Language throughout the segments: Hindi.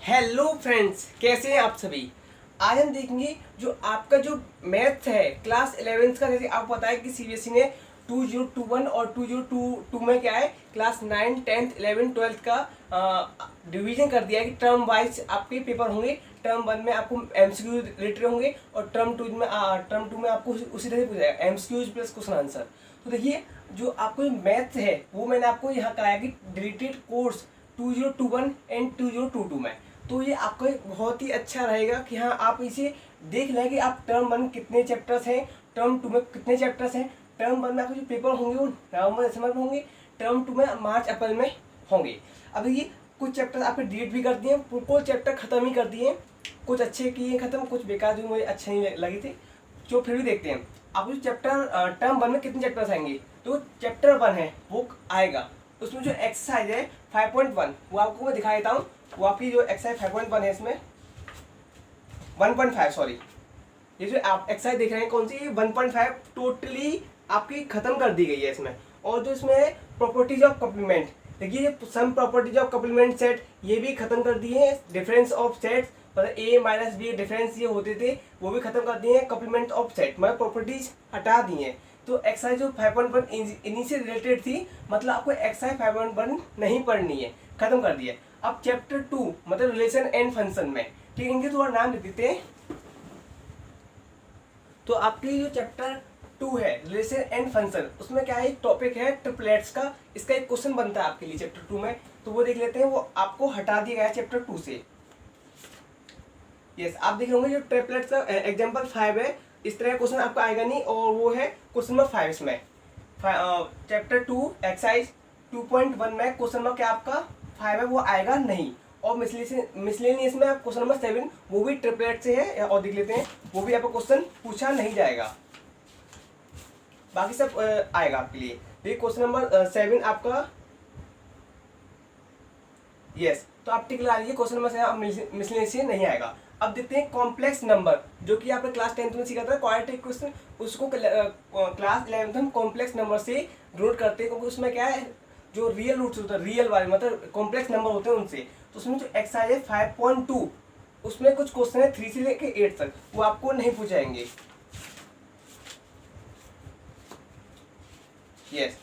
हेलो फ्रेंड्स, कैसे हैं आप सभी। आज हम देखेंगे जो आपका जो मैथ्स है क्लास 11th का। जैसे आपको पता है कि सीबीएसई ने 2021 और 2022 में क्या है क्लास 9, 10th, 11th, 12th का डिवीजन कर दिया है कि टर्म वाइज आपके पेपर होंगे। टर्म 1 में आपको एमसीक्यू रिलेटेड होंगे और टर्म 2 में आपको उसी तरह से पूछा जाएगा एमसीक्यूज प्लस क्वेश्चन आंसर। तो देखिए जो आपको मैथ्स है वो मैंने आपको यहाँ कराया कि डिलीटेड कोर्स 2021 एंड 2022 में। तो ये आपका बहुत ही अच्छा रहेगा कि हाँ आप इसे देख लें कि आप टर्म 1 कितने चैप्टर्स हैं, टर्म 2 में कितने चैप्टर्स हैं। टर्म 1 में आपके जो पेपर होंगे वो नवंबर दिसंबर में होंगे, टर्म 2 में मार्च अप्रैल में होंगे। अब ये कुछ चैप्टर आपने डिलीट भी कर दिए, कुछ चैप्टर खत्म ही कर दिए, कुछ अच्छे किए खत्म, कुछ बेकार जो मुझे अच्छे नहीं लगे थे जो फिर भी देखते हैं। आप जो चैप्टर टर्म 1 में कितने चैप्टर्स आएंगे, तो चैप्टर 1 है वो आएगा। उसमें जो एक्सरसाइज है 5.1 वो आपको मैं दिखा देता हूँ। वो आपकी जो एक्सरसाइज 5.1 है इसमें 1.5 सॉरी, ये जो आप एक्सरसाइज देख रहे हैं कौन सी 1.5 टोटली आपकी खत्म कर दी गई है इसमें। और जो इसमें है प्रॉपर्टीज ऑफ कॉम्प्लीमेंट, देखिए some properties of complement set ये भी खत्म कर दिए हैं। डिफरेंस ऑफ सेट्स मतलब ए माइनस बी डिफरेंस ये होते थे वो भी खत्म कर दिए हैं। कॉम्प्लीमेंट ऑफ सेट मतलब प्रॉपर्टीज हटा दी हैं। तो एक्सरसाइज जो 5.1 इन्हीं से रिलेटेड थी, मतलब आपको एक्सरसाइज 5.1 नहीं पढ़नी है, खत्म कर दिया। अब चैप्टर 2 मतलब रिलेशन एंड फंक्शन में, ठीक है, इनके थोड़ा नाम लिख देते हैं। तो आपके जो चैप्टर 2 है रिलेशन एंड फंक्शन, उसमें क्या है एक टॉपिक है ट्रिपलेट्स का। इसका एक क्वेश्चन बनता है आपके लिए चैप्टर 2 में, तो वो देख लेते हैं। वो आपको हटा दिया गया है चैप्टर 2 से। यस, आप देख रहे होंगे जो ट्रिपलेट्स का एग्जांपल 5 है, इस तरह का क्वेश्चन आपका आएगा नहीं, और वो है क्वेश्चन नंबर 5 इसमें। चैप्टर 2 एक्सरसाइज 2.1 में क्वेश्चन नंबर क्या आपका 5 है वो आएगा नहीं। और मिसलेनियस में क्वेश्चन नंबर 7 वो भी ट्रिपलेट से है, और देख लेते हैं वो भी आपका क्वेश्चन पूछा नहीं जाएगा, बाकी सब आएगा आपके लिए। देखिए क्वेश्चन नंबर 7 आपका यस, तो आप टिक लगा लीजिए क्वेश्चन नंबर 7 मिसलेनियस से नहीं आएगा। अब देखते हैं कॉम्प्लेक्स नंबर, जो कि आपने क्लास 10th में सीखा था क्वाड्रेटिक क्वेश्चन, उसको क्लास 11th में कॉम्प्लेक्स नंबर से डिनोट करते हैं, क्योंकि उसमें क्या है जो रियल रूट्स होता है, रियल वाले मतलब कॉम्प्लेक्स नंबर होते हैं उनसे। तो उसमें जो एक्सरसाइज है 5.2 उसमें कुछ क्वेश्चन है 3 से लेकर 8 तक, वो आपको नहीं पूछाएंगे। यस,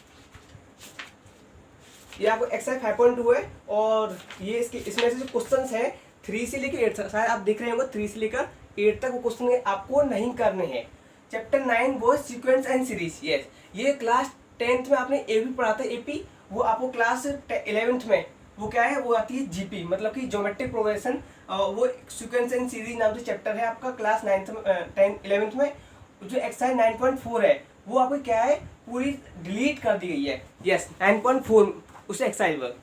ये आपको एक्सरसाइज 5.2 है, और ये इसमें से जो क्वेश्चंस हैं 3 से लेकर 8 तक, शायद आप देख रहे होंगे 3 से लेकर 8 तक वो क्वेश्चन आपको नहीं करने हैं। चैप्टर 9 वो सीक्वेंस एंड सीरीज। यस, ये क्लास 10th में आपने ए भी पढ़ा था, एपी, वो आपको क्लास 11th में वो क्या है वो आती है जीपी, मतलब कि ज्योमेट्रिक प्रोग्रेशन। वो सीक्वेंस एंड सीरीज नाम से चैप्टर है आपका क्लास 9th में 11th में। जो एक्सरसाइज 9.4 है वो आपको क्या है पूरी डिलीट कर दी गई है। यस, 9.4 उसे एक्सरसाइज वर्क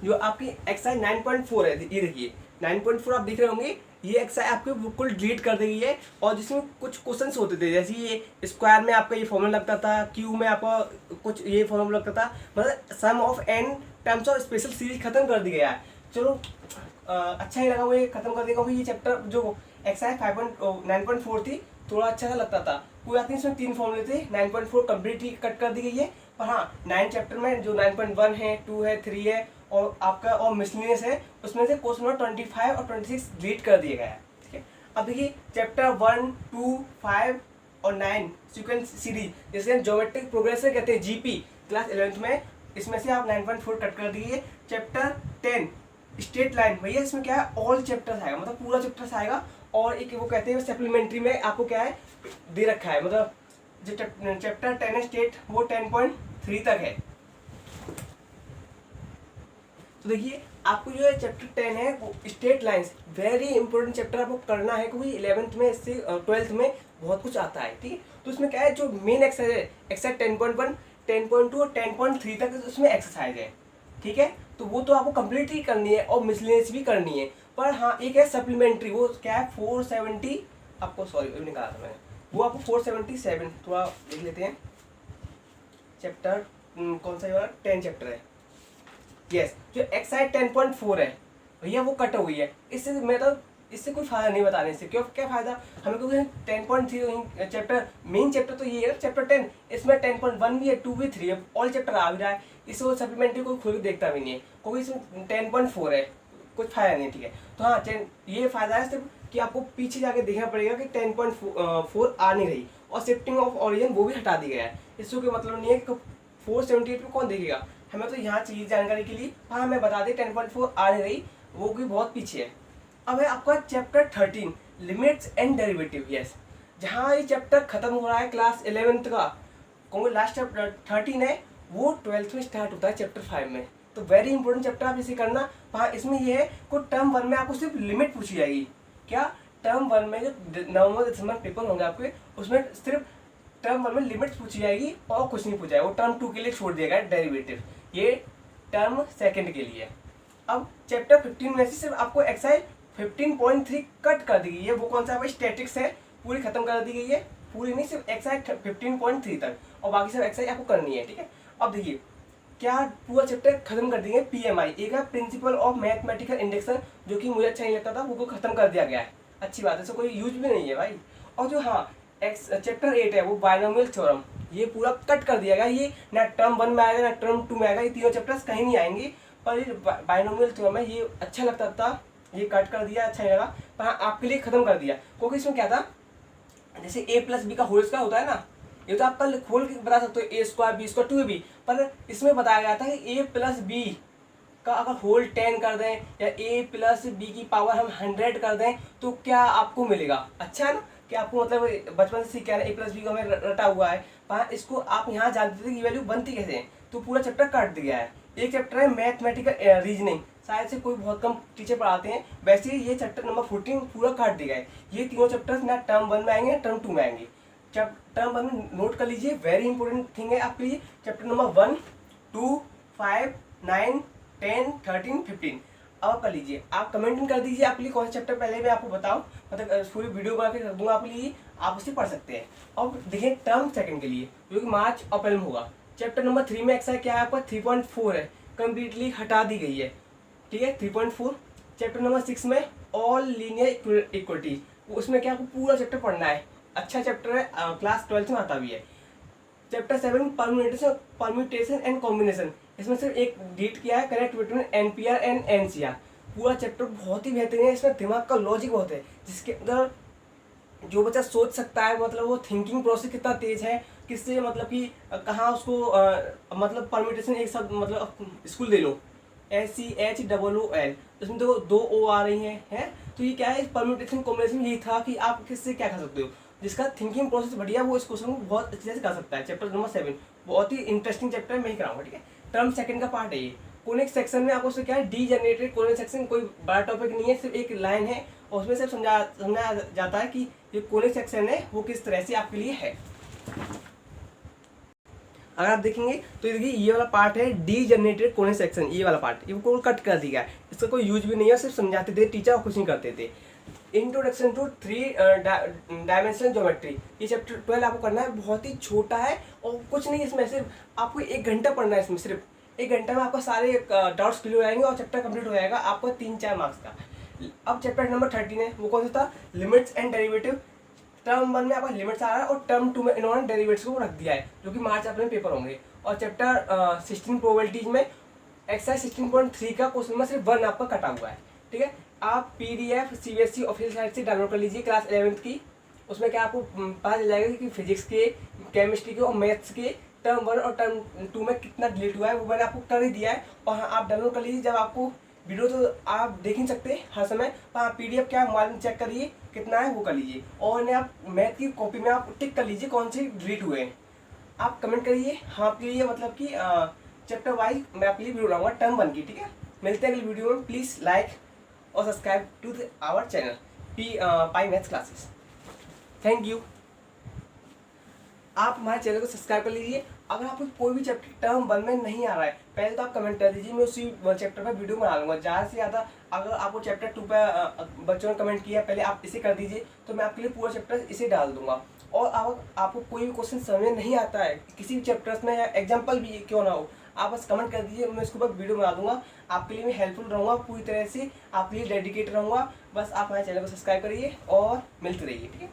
जो आपकी एक्सरसाइज 9.4 है, ये देखिए 9.4 आप देख रहे होंगे, ये एक्सरसाइज आपके बिल्कुल डिलीट कर दी गई है। और जिसमें कुछ क्वेश्चंस होते थे, जैसे ये स्क्वायर में आपका ये फॉर्मूला लगता था, क्यू में आपका कुछ ये फॉर्मूला लगता था, मतलब sum of n terms of special series खत्म कर दिया गया है। चलो अच्छा ही लगा वो ये खत्म कर देगा, क्योंकि ये चैप्टर जो एक्सरसाइज 9.4 थी थोड़ा अच्छा सा लगता था। कोई बात नहीं, इसमें 3 फॉर्मूले थे, 9.4 कम्प्लीटली कट कर दी गई है। पर हाँ 9 चैप्टर में जो 9.1 है, 2 है, 3 है और आपका और मिसलेनियस है, उसमें से क्वेश्चन नंबर 25 और 26 डिलीट कर दिया गया है। ठीक है, अब देखिए चैप्टर 1, 2, 5 और 9 सीक्वेंस सीरीज, जैसे ज्योमेट्रिक प्रोग्रेशन कहते हैं जीपी, क्लास 11th में, इसमें से आप 9.4 कट कर दीजिए। चैप्टर 10 स्ट्रेट लाइन, भैया इसमें क्या है ऑल चैप्टर्स आएगा, मतलब पूरा चैप्टर्स आएगा। और एक वो कहते हैं सप्लीमेंट्री में आपको क्या है दे रखा है, मतलब जो चैप्टर 10 है स्टेट वो 10.3 तक है। तो देखिए आपको जो है चैप्टर 10 है वो straight lines, very important chapter आपको करना है, क्योंकि 11th में इससे 12th में बहुत कुछ आता है। ठीक है, तो इसमें क्या है जो मेन एक्सरसाइज है एक्सरसाइज 10.1, 10.2 और 10.3 तक उसमें एक्सरसाइज है। ठीक है, तो वो तो आपको कंप्लीटली करनी है और मिसलेनियस भी करनी है। पर हाँ एक है सप्लीमेंट्री, वो क्या है 470 आपको, सॉरी निकाला था मैंने, वो आपको 477 थोड़ा देख लेते हैं। चैप्टर कौन सा वाला 10 चैप्टर है। यस, जो एक्सरसाइज 10.4 है भैया वो कट हो गई है, इससे मतलब इससे कोई फायदा नहीं बताने से, क्यों क्या फायदा हमें, क्योंकि 10.3 चैप्टर मेन चैप्टर तो ये है चैप्टर 10, इसमें 10.1 भी है, 2 भी, 3 है, ऑल चैप्टर आ भी रहा है, इससे वो सप्लीमेंट्री को खुद देखता भी नहीं है, क्योंकि इसमें 10.4 है। कुछ फायदा नहीं, ठीक है। तो हाँ, ये फायदा है सिर्फ कि आपको पीछे जाके देखना पड़ेगा कि 10.4 आ नहीं रही, और शिफ्टिंग ऑफ ओरिजिन वो भी हटा दिया गया है। इससे कोई मतलब नहीं है कि 478 में कौन देखेगा, हमें तो यहाँ चाहिए जानकारी के लिए। हाँ, मैं बता दें 10.4 आ नहीं रही, वो भी बहुत पीछे है। अब है आपका chapter 13 limits and derivative. Yes, जहाँ ये चैप्टर खत्म हो रहा है क्लास 11th का, क्योंकि लास्ट चैप्टर 13 है, वो 12th में स्टार्ट होता है चैप्टर 5 में। तो वेरी इंपॉर्टेंट चैप्टर, आप इसे करना। हाँ, इसमें ये है को टर्म 1 में आपको सिर्फ लिमिट पूछी जाएगी। क्या टर्म 1 में जो नवंबर दिसंबर पेपर होंगे आपके, उसमें सिर्फ टर्म 1 में लिमिट्स पूछी जाएगी और कुछ नहीं पूछा जाएगा। वो टर्म 2 के लिए छोड़ दिया गया डेरिवेटिव, ये टर्म सेकंड के लिए। अब चैप्टर 15 में से सिर्फ आपको एक्सरसाइज 15.3 कट कर दी गई है। वो कौन सा स्टैटिक्स है, पूरी खत्म कर दी गई है। पूरी नहीं, सिर्फ एक्सरसाइज 15.3 तक, और बाकी सब एक्सरसाइज आपको करनी है, ठीक है। अब देखिए क्या पूरा चैप्टर खत्म कर देंगे। PMI एक है प्रिंसिपल ऑफ मैथमेटिकल इंडक्शन, जो कि मुझे अच्छा नहीं लगता था, वो खत्म कर दिया गया है। अच्छी बात है, इसका कोई यूज भी नहीं है भाई। और जो हाँ चैप्टर 8 है वो बायनोमियल थ्योरम, ये पूरा कट कर दिया गया। ये ना टर्म 1 में आएगा ना टर्म 2 में आएगा, ये तीनों चैप्टर्स कहीं नहीं आएंगे। पर ये बायनोमियल थ्योरम है, ये अच्छा लगता था, ये कट कर दिया, अच्छा नहीं लगा। पर हाँ, आपके लिए खत्म कर दिया, क्योंकि इसमें क्या था, जैसे A+B का होल स्क्वायर होता है ना, ये तो आप कल खोल के बता सकते हो, A² B² 2AB। पर इसमें बताया गया था कि A+B का अगर होल 10 कर दें या A+B की पावर हम 100 कर दें तो क्या आपको मिलेगा। अच्छा है ना, कि आपको मतलब बचपन से सीख के A+B को हमें रटा हुआ है। पर इसको आप यहाँ जानते थे कि वैल्यू बनती कैसे है, तो पूरा चैप्टर काट दिया है। एक चैप्टर है मैथमेटिकल रीजनिंग, शायद से कोई बहुत कम टीचर पढ़ाते हैं, वैसे ही ये चैप्टर नंबर 14 पूरा काट दिया है। ये तीनों चैप्टर्स ना टर्म 1 में आएंगे ना टर्म 2 में आएंगे। टर्म 1 में नोट कर लीजिए, वेरी इंपॉर्टेंट थिंग है आपके लिए। चैप्टर नंबर 1, 2, 5, 9, 10, 13, 15 अब कर लीजिए। आप कमेंट कर दीजिए आपके लिए कौन सा चैप्टर पहले मैं आपको बताऊं, मतलब पूरी वीडियो बना के रख दूंगा आपके लिए, आप उसे पढ़ सकते हैं। अब देखिए टर्म सेकंड के लिए, जो कि मार्च अप्रैल में होगा। चैप्टर नंबर 3 में एक्सरसाइज क्या है आपका 3.4 है, कम्प्लीटली हटा दी गई है, ठीक है 3.4। चैप्टर नंबर 6 में ऑल लीनियर इक्वलिटी, उसमें क्या आपको पूरा चैप्टर पढ़ना है। अच्छा चैप्टर है, क्लास 12 में आता भी है। चैप्टर 7 परम्यूटेशन एंड कॉम्बिनेशन, इसमें सिर्फ एक डीट किया है, connect between NPR and NCR। पूरा चैप्टर बहुत ही बेहतरीन है, इसमें दिमाग का लॉजिक बहुत है, जिसके अंदर जो बच्चा सोच सकता है, मतलब वो थिंकिंग प्रोसेस कितना तेज है, किससे मतलब कि कहाँ उसको मतलब परम्यूटेशन एक साथ, मतलब स्कूल ले लो SCHOOL, इसमें देखो 2 O आ रही हैं तो ये क्या है, परम्यूटेशन कॉम्बिनेशन यही था कि आप किससे क्या कर सकते हो। जिसका थिंकिंग प्रोसेस बढ़िया, वो इस क्वेश्चन को बहुत अच्छे से कर सकता है। चैप्टर नंबर 7 बहुत ही इंटरेस्टिंग चैप्टर है, मैं ही कराऊंगा, ठीक है। टर्म सेकंड का पार्ट है ये। कोनिक सेक्शन में आपको उससे क्या है, डी जनरेटेड कोनिक सेक्शन कोई बड़ा टॉपिक नहीं है, सिर्फ एक लाइन है और उसमें सिर्फ समझाया जाता है कि ये कोनिक सेक्शन है वो किस तरह से आपके लिए है। अगर आप देखेंगे तो देखिए ये वाला पार्ट है डी जनरेटेड कोनिक सेक्शन, ये वाला पार्ट ये को कट कर दिया है, इसका कोई यूज भी नहीं है, सिर्फ समझाते थे टीचर और कुछ नहीं करते थे। इंट्रोडक्शन टू 3 डायमेंशनल ज्योमेट्री, ये चैप्टर 12 आपको करना है, बहुत ही छोटा है और कुछ नहीं, इसमें सिर्फ आपको 1 घंटा पढ़ना है। इसमें सिर्फ 1 घंटा में आपका सारे डाउट्स क्लियर हो जाएंगे और चैप्टर कंप्लीट हो जाएगा आपको 3-4 मार्क्स का। अब चैप्टर नंबर 13 है, वो कौन सा था, लिमिट्स एंड डेरिवेटिव। टर्म 1 में आपका लिमिट्स आ रहा है और टर्म 2 में इन्होंने डेरिवेटिव्स को रख दिया है, जो कि मार्च अपने पेपर होंगे। और चैप्टर 16 प्रोबेबिलिटीज में एक्सरसाइज 16.3 का क्वेश्चन में सिर्फ 1 आपका कटा हुआ है, ठीक है। आप PDF CBSE ऑफिशियल साइट से डाउनलोड कर लीजिए क्लास 11th की, उसमें क्या आपको पता चल जाएगा कि फिजिक्स के, केमिस्ट्री के और मैथ्स के टर्म 1 और टर्म 2 में कितना डिलीट हुआ है, वो मैंने आपको कर ही दिया है। और हाँ, आप डाउनलोड कर लीजिए, जब आपको वीडियो तो आप देख नहीं सकते हर समय, पर आप PDF क्या मोबाइल में चेक करिए कितना है वो कर लीजिए, और उन्हें आप मैथ की कॉपी में आप टिक कर लीजिए कौन से डिलीट हुए हैं। आप कमेंट करिए, हाँ आपके लिए मतलब कि चैप्टर वाइज मैं आपके लिए वीडियो लाऊंगा टर्म 1 की, ठीक है। मिलते हैं अगली वीडियो में, प्लीज़ लाइक और subscribe to our channel pi maths classes. Thank you. आप हमारे चैनल को सब्सक्राइब कर लीजिए। अगर आपको कोई भी चैप्टर टर्म 1 में नहीं आ रहा है, पहले तो आप कमेंट कर दीजिए, मैं उसी चैप्टर पर वीडियो बना लूँगा। ज़्यादा से ज़्यादा अगर आपको चैप्टर 2 पर बच्चों ने कमेंट किया, पहले आप इसे कर दीजिए, तो मैं आपके लिए पूरा चैप्टर इसे डाल दूंगा। और आपको कोई भी क्वेश्चन समझ में नहीं आता है किसी भी चैप्टर्स में, या एग्जाम्पल भी क्यों ना हो, आप बस कमेंट कर दीजिए, मैं इसके ऊपर वीडियो बना दूंगा। आपके लिए मैं हेल्पफुल रहूँगा, पूरी तरह से आपके लिए डेडिकेटेड रहूँगा। बस आप हमारे चैनल को सब्सक्राइब करिए और मिलते रहिए, ठीक है।